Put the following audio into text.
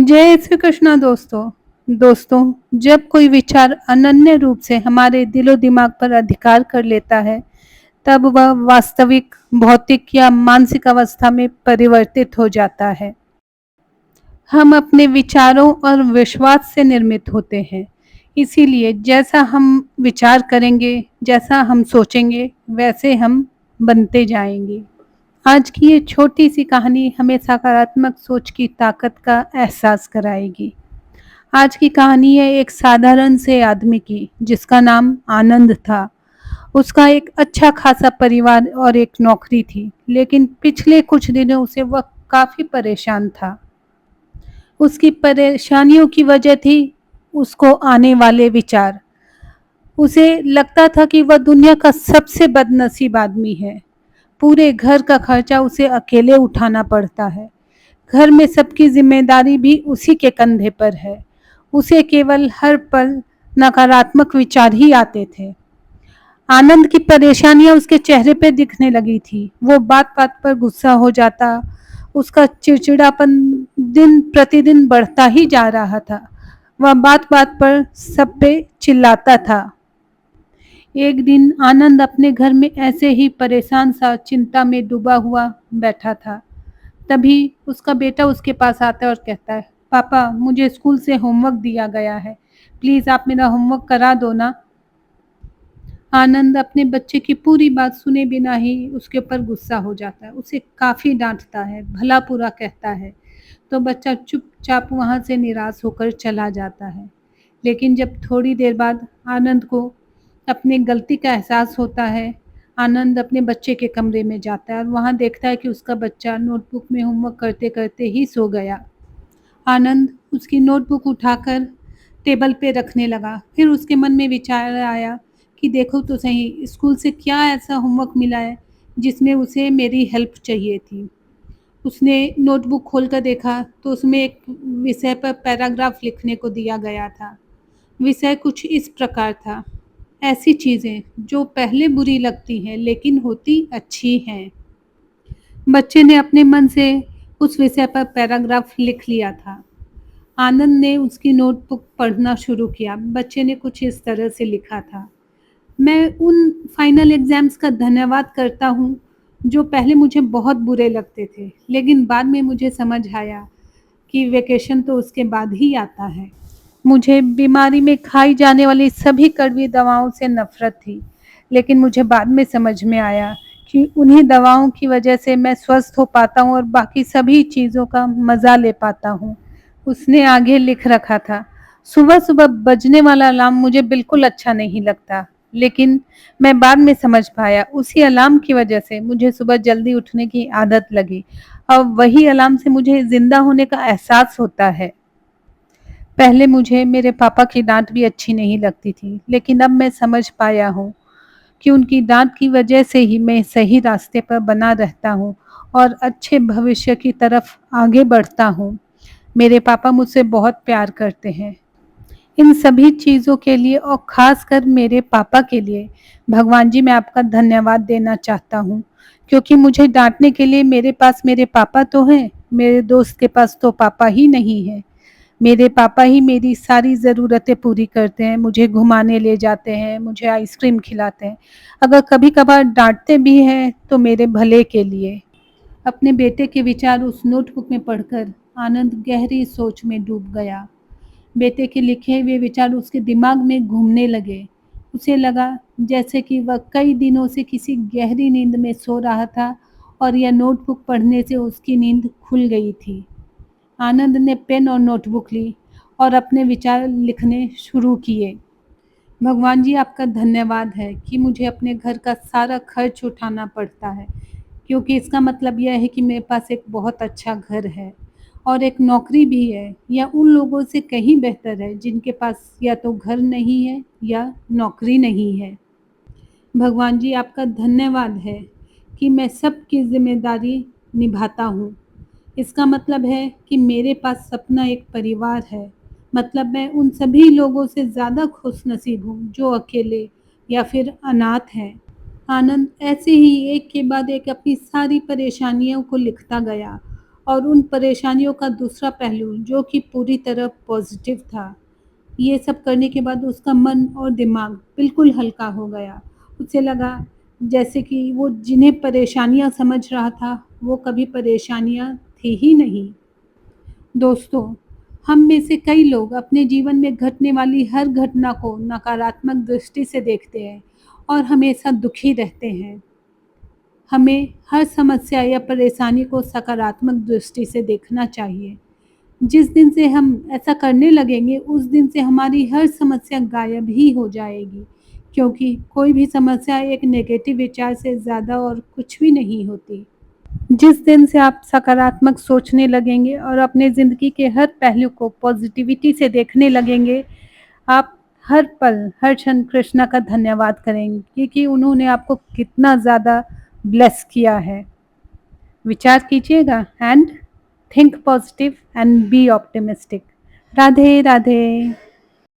जय श्री कृष्णा दोस्तों। दोस्तों, जब कोई विचार अनन्य रूप से हमारे दिलो दिमाग पर अधिकार कर लेता है, तब वह वास्तविक, भौतिक या मानसिक अवस्था में परिवर्तित हो जाता है। हम अपने विचारों और विश्वास से निर्मित होते हैं। इसीलिए जैसा हम विचार करेंगे, जैसा हम सोचेंगे, वैसे हम बनते जाएंगे। आज की ये छोटी सी कहानी हमें सकारात्मक सोच की ताकत का एहसास कराएगी। आज की कहानी है एक साधारण से आदमी की, जिसका नाम आनंद था। उसका एक अच्छा खासा परिवार और एक नौकरी थी, लेकिन पिछले कुछ दिनों से वह काफी परेशान था। उसकी परेशानियों की वजह थी उसको आने वाले विचार। उसे लगता था कि वह दुनिया का सबसे बदनसीब आदमी है। पूरे घर का खर्चा उसे अकेले उठाना पड़ता है। घर में सबकी जिम्मेदारी भी उसी के कंधे पर है। उसे केवल हर पल नकारात्मक विचार ही आते थे। आनंद की परेशानियां उसके चेहरे पे दिखने लगी थी। वो बात बात पर गुस्सा हो जाता। उसका चिड़चिड़ापन दिन प्रतिदिन बढ़ता ही जा रहा था। वह बात बात पर सब पे चिल्लाता था। एक दिन आनंद अपने घर में ऐसे ही परेशान सा चिंता में डूबा हुआ बैठा था। तभी उसका बेटा उसके पास आता है और कहता है, पापा, मुझे स्कूल से होमवर्क दिया गया है। प्लीज आप मेरा होमवर्क करा दो ना। आनंद अपने बच्चे की पूरी बात सुने बिना ही उसके ऊपर गुस्सा हो जाता है। उसे काफी डांटता है, भला पूरा कहता है। तो बच्चा चुपचाप वहां से निराश होकर चला जाता है। लेकिन जब थोड़ी देर बाद आनंद को अपने गलती का एहसास होता है, आनंद अपने बच्चे के कमरे में जाता है और वहां देखता है कि उसका बच्चा नोटबुक में होमवर्क करते करते ही सो गया। आनंद उसकी नोटबुक उठाकर टेबल पे रखने लगा। फिर उसके मन में विचार आया कि देखो तो सही, स्कूल से क्या ऐसा होमवर्क मिला है जिसमें उसे मेरी हेल्प चाहिए थी। उसने नोटबुक खोलकर देखा तो उसमें एक विषय पर पैराग्राफ लिखने को दिया गया था। विषय कुछ इस प्रकार था, ऐसी चीज़ें जो पहले बुरी लगती हैं लेकिन होती अच्छी हैं। बच्चे ने अपने मन से उस विषय पर पैराग्राफ लिख लिया था। आनंद ने उसकी नोटबुक पढ़ना शुरू किया। बच्चे ने कुछ इस तरह से लिखा था, मैं उन फाइनल एग्जाम्स का धन्यवाद करता हूँ जो पहले मुझे बहुत बुरे लगते थे, लेकिन बाद में मुझे समझ आया कि वेकेशन तो उसके बाद ही आता है। मुझे बीमारी में खाई जाने वाली सभी कड़वी दवाओं से नफरत थी, लेकिन मुझे बाद में समझ में आया कि उन्हीं दवाओं की वजह से मैं स्वस्थ हो पाता हूँ और बाकी सभी चीज़ों का मज़ा ले पाता हूँ। उसने आगे लिख रखा था, सुबह सुबह बजने वाला अलार्म मुझे बिल्कुल अच्छा नहीं लगता, लेकिन मैं बाद में समझ पाया उसी अलार्म की वजह से मुझे सुबह जल्दी उठने की आदत लगी। अब वही अलार्म से मुझे जिंदा होने का एहसास होता है। पहले मुझे मेरे पापा की डांट भी अच्छी नहीं लगती थी, लेकिन अब मैं समझ पाया हूँ कि उनकी डांट की वजह से ही मैं सही रास्ते पर बना रहता हूँ और अच्छे भविष्य की तरफ आगे बढ़ता हूँ। मेरे पापा मुझसे बहुत प्यार करते हैं। इन सभी चीज़ों के लिए और ख़ासकर मेरे पापा के लिए भगवान जी मैं आपका धन्यवाद देना चाहता हूँ, क्योंकि मुझे डांटने के लिए मेरे पास मेरे पापा तो हैं, मेरे दोस्त के पास तो पापा ही नहीं है। मेरे पापा ही मेरी सारी ज़रूरतें पूरी करते हैं, मुझे घुमाने ले जाते हैं, मुझे आइसक्रीम खिलाते हैं। अगर कभी कभार डांटते भी हैं तो मेरे भले के लिए। अपने बेटे के विचार उस नोटबुक में पढ़कर आनंद गहरी सोच में डूब गया। बेटे के लिखे हुए विचार उसके दिमाग में घूमने लगे। उसे लगा जैसे कि वह कई दिनों से किसी गहरी नींद में सो रहा था और यह नोटबुक पढ़ने से उसकी नींद खुल गई थी। आनंद ने पेन और नोटबुक ली और अपने विचार लिखने शुरू किए। भगवान जी आपका धन्यवाद है कि मुझे अपने घर का सारा खर्च उठाना पड़ता है, क्योंकि इसका मतलब यह है कि मेरे पास एक बहुत अच्छा घर है और एक नौकरी भी है। यह उन लोगों से कहीं बेहतर है जिनके पास या तो घर नहीं है या नौकरी नहीं है। भगवान जी आपका धन्यवाद है कि मैं सबकी जिम्मेदारी निभाता हूँ। इसका मतलब है कि मेरे पास अपना एक परिवार है। मतलब मैं उन सभी लोगों से ज़्यादा खुशनसीब हूँ जो अकेले या फिर अनाथ हैं। आनंद ऐसे ही एक के बाद एक अपनी सारी परेशानियों को लिखता गया और उन परेशानियों का दूसरा पहलू जो कि पूरी तरह पॉजिटिव था। ये सब करने के बाद उसका मन और दिमाग बिल्कुल हल्का हो गया। उसे लगा जैसे कि वो जिन्हें परेशानियाँ समझ रहा था, वो कभी परेशानियाँ थी ही नहीं। दोस्तों, हम में से कई लोग अपने जीवन में घटने वाली हर घटना को नकारात्मक दृष्टि से देखते हैं और हमेशा दुखी रहते हैं। हमें हर समस्या या परेशानी को सकारात्मक दृष्टि से देखना चाहिए। जिस दिन से हम ऐसा करने लगेंगे, उस दिन से हमारी हर समस्या गायब ही हो जाएगी, क्योंकि कोई भी समस्या एक नेगेटिव विचार से ज़्यादा और कुछ भी नहीं होती। जिस दिन से आप सकारात्मक सोचने लगेंगे और अपने ज़िंदगी के हर पहलू को पॉजिटिविटी से देखने लगेंगे, आप हर पल, हर क्षण कृष्णा का धन्यवाद करेंगे कि उन्होंने आपको कितना ज़्यादा ब्लेस किया है। विचार कीजिएगा and think positive and be optimistic. Radhe Radhe.